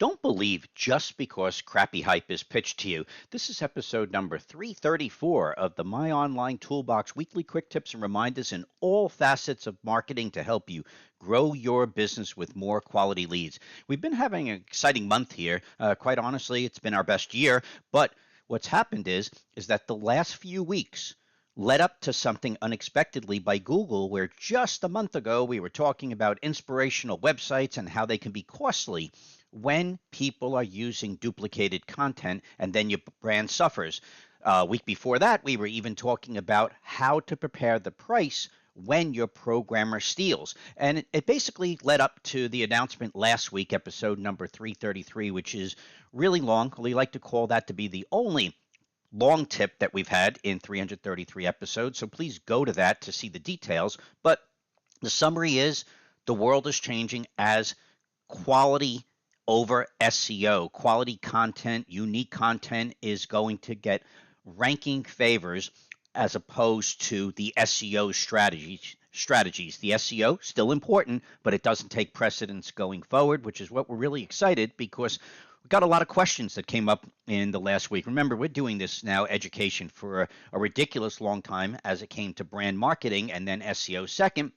Don't believe just because crappy hype is pitched to you. This is episode number 334 of the My Online Toolbox weekly quick tips and reminders in all facets of marketing to help you grow your business with more quality leads. We've been having an exciting month here. Quite honestly, it's been our best year, but what's happened is that the last few weeks led up to something unexpectedly by Google, where just a month ago we were talking about inspirational websites and how they can be costly when people are using duplicated content and then your brand suffers. A week before that, we were even talking about how to prepare the price when your programmer steals. And it basically led up to the announcement last week, episode number 333, which is really long. We like to call that to be the only long tip that we've had in 333 episodes. So please go to that to see the details. But the summary is the world is changing as quality over SEO. Quality content, unique content is going to get ranking favors as opposed to the SEO strategies. The SEO still important, but it doesn't take precedence going forward, which is what we're really excited because we got a lot of questions that came up in the last week. Remember, we're doing this now education for a ridiculous long time as it came to brand marketing and then SEO second.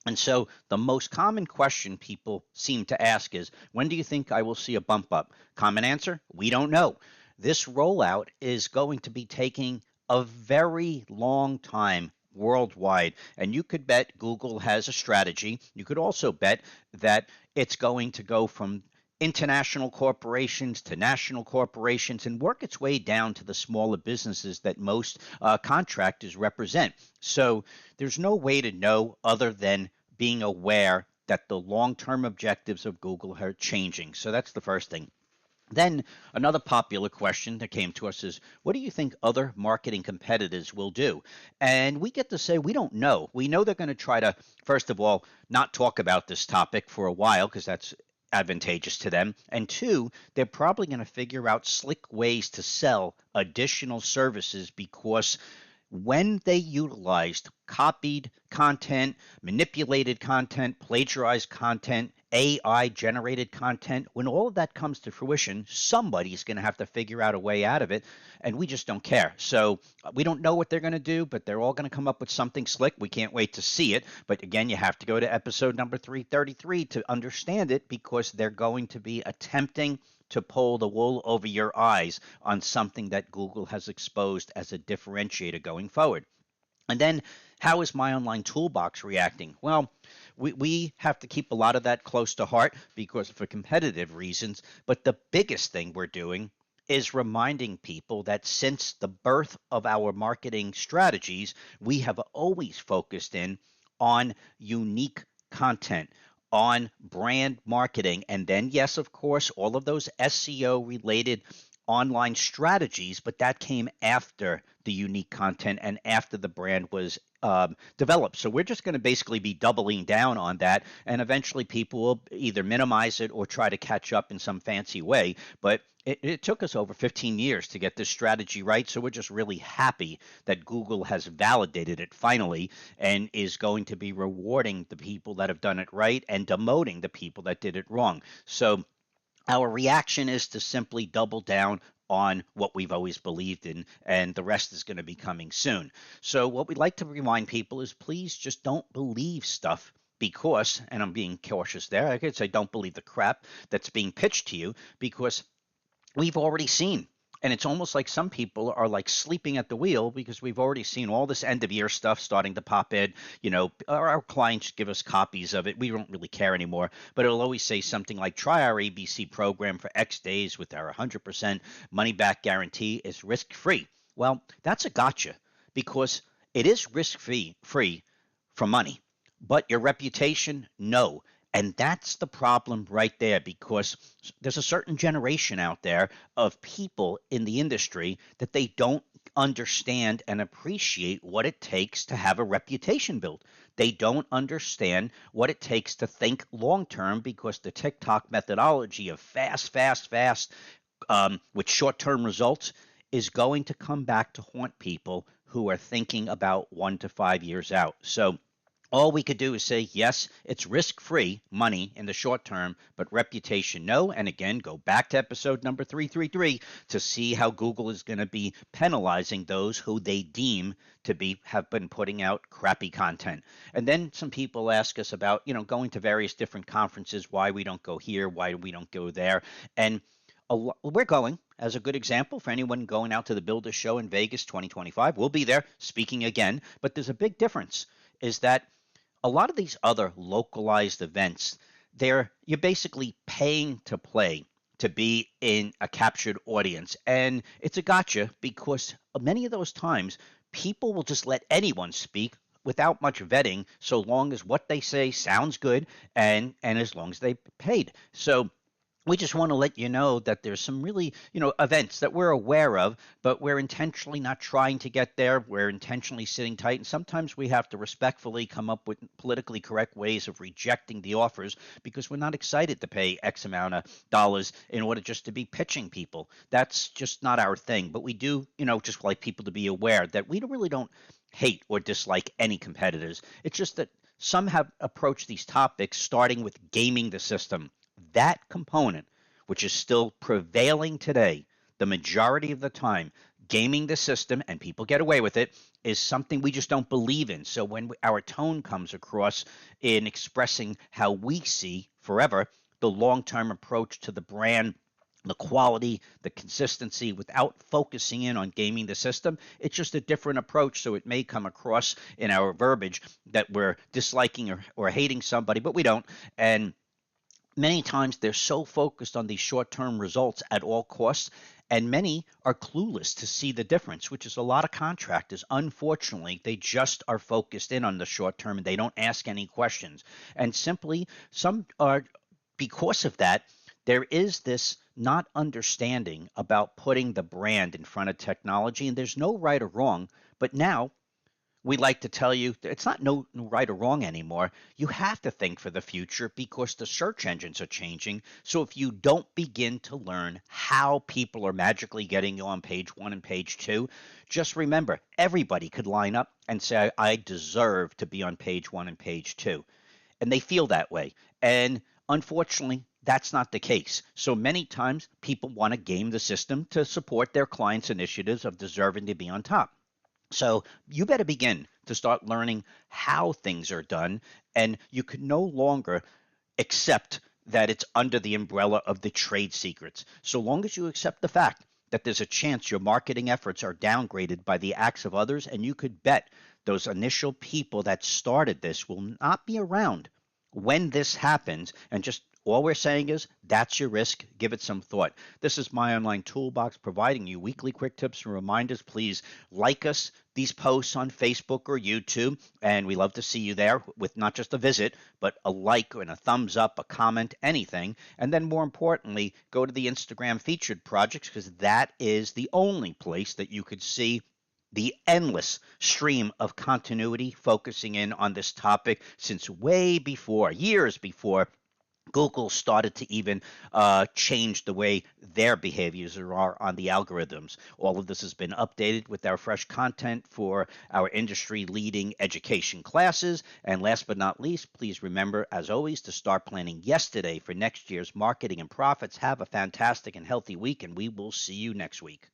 And so the most common question people seem to ask is, when do you think I will see a bump up? Common answer, we don't know. This rollout is going to be taking a very long time worldwide. And you could bet Google has a strategy. You could also bet that it's going to go from international corporations to national corporations and work its way down to the smaller businesses that most contractors represent. So there's no way to know other than being aware that the long-term objectives of Google are changing. So that's the first thing. Then another popular question that came to us is, what do you think other marketing competitors will do? And we get to say we don't know. We know they're going to try to, first of all, not talk about this topic for a while because that's advantageous to them. And two, they're probably going to figure out slick ways to sell additional services because when they utilized copied content, manipulated content, plagiarized content, AI generated content, when all of that comes to fruition, somebody's going to have to figure out a way out of it, and we just don't care. So we don't know what they're going to do, but they're all going to come up with something slick. We can't wait to see it. But again, you have to go to episode number 333 to understand it because they're going to be attempting to pull the wool over your eyes on something that Google has exposed as a differentiator going forward. And then how is My Online Toolbox reacting? Well, we have to keep a lot of that close to heart because for competitive reasons. But the biggest thing we're doing is reminding people that since the birth of our marketing strategies, we have always focused in on unique content, on brand marketing, and then, yes, of course, all of those SEO related online strategies, but that came after the unique content and after the brand was developed. So we're just going to basically be doubling down on that, and eventually people will either minimize it or try to catch up in some fancy way. But it took us over 15 years to get this strategy right, so we're just really happy that Google has validated it finally and is going to be rewarding the people that have done it right and demoting the people that did it wrong. So our reaction is to simply double down on what we've always believed in, and the rest is going to be coming soon. So, what we'd like to remind people is please just don't believe stuff because, and I'm being cautious there, I could say don't believe the crap that's being pitched to you because we've already seen. And it's almost like some people are like sleeping at the wheel because we've already seen all this end of year stuff starting to pop in. You know, our clients give us copies of it. We don't really care anymore, but it'll always say something like try our ABC program for X days with our 100% money back guarantee is risk free. Well, that's a gotcha because it is risk free for money, but your reputation, no. And that's the problem right there because there's a certain generation out there of people in the industry that they don't understand and appreciate what it takes to have a reputation built. They don't understand what it takes to think long term because the TikTok methodology of fast, fast, fast with short term results is going to come back to haunt people who are thinking about 1 to 5 years out. So All we could do is say, yes, it's risk free money in the short term, but reputation, no. And again, go back to episode number 333 to see how Google is going to be penalizing those who they deem to be have been putting out crappy content. And then some people ask us about, going to various different conferences, why we don't go here, why we don't go there. And we're going as a good example for anyone going out to the Builder Show in Vegas 2025. We'll be there speaking again, but there's a big difference is that a lot of these other localized events, you're basically paying to play to be in a captured audience. And it's a gotcha because many of those times people will just let anyone speak without much vetting so long as what they say sounds good and as long as they paid. So we just want to let you know that there's some really, events that we're aware of, but we're intentionally not trying to get there. We're intentionally sitting tight. And sometimes we have to respectfully come up with politically correct ways of rejecting the offers because we're not excited to pay X amount of dollars in order just to be pitching people. That's just not our thing. But we do, just like people to be aware that we really don't hate or dislike any competitors. It's just that some have approached these topics starting with gaming the system. That component, which is still prevailing today, the majority of the time, gaming the system, and people get away with it, is something we just don't believe in. So when our tone comes across in expressing how we see forever the long-term approach to the brand, the quality, the consistency without focusing in on gaming the system. It's just a different approach. So it may come across in our verbiage that we're disliking or hating somebody, but we don't. And many times they're so focused on these short-term results at all costs, and many are clueless to see the difference, which is a lot of contractors. Unfortunately, they just are focused in on the short term and they don't ask any questions. And simply, some are, because of that, there is this not understanding about putting the brand in front of technology, and there's no right or wrong. But now we like to tell you it's not no right or wrong anymore. You have to think for the future because the search engines are changing. So if you don't begin to learn how people are magically getting you on page one and page two, just remember everybody could line up and say, I deserve to be on page one and page two. And they feel that way. And unfortunately, that's not the case. So many times people want to game the system to support their clients' initiatives of deserving to be on top. So you better begin to start learning how things are done, and you can no longer accept that it's under the umbrella of the trade secrets. So long as you accept the fact that there's a chance your marketing efforts are downgraded by the acts of others, and you could bet those initial people that started this will not be around when this happens, and just all we're saying is that's your risk. Give it some thought. This is My Online Toolbox providing you weekly quick tips and reminders. Please like us, these posts on Facebook or YouTube, and we love to see you there with not just a visit, but a like and a thumbs up, a comment, anything. And then more importantly, go to the Instagram featured projects because that is the only place that you could see the endless stream of continuity focusing in on this topic since way before, years before Google started to even change the way their behaviors are on the algorithms. All of this has been updated with our fresh content for our industry leading education classes. And last but not least, please remember, as always, to start planning yesterday for next year's marketing and profits. Have a fantastic and healthy week, and we will see you next week.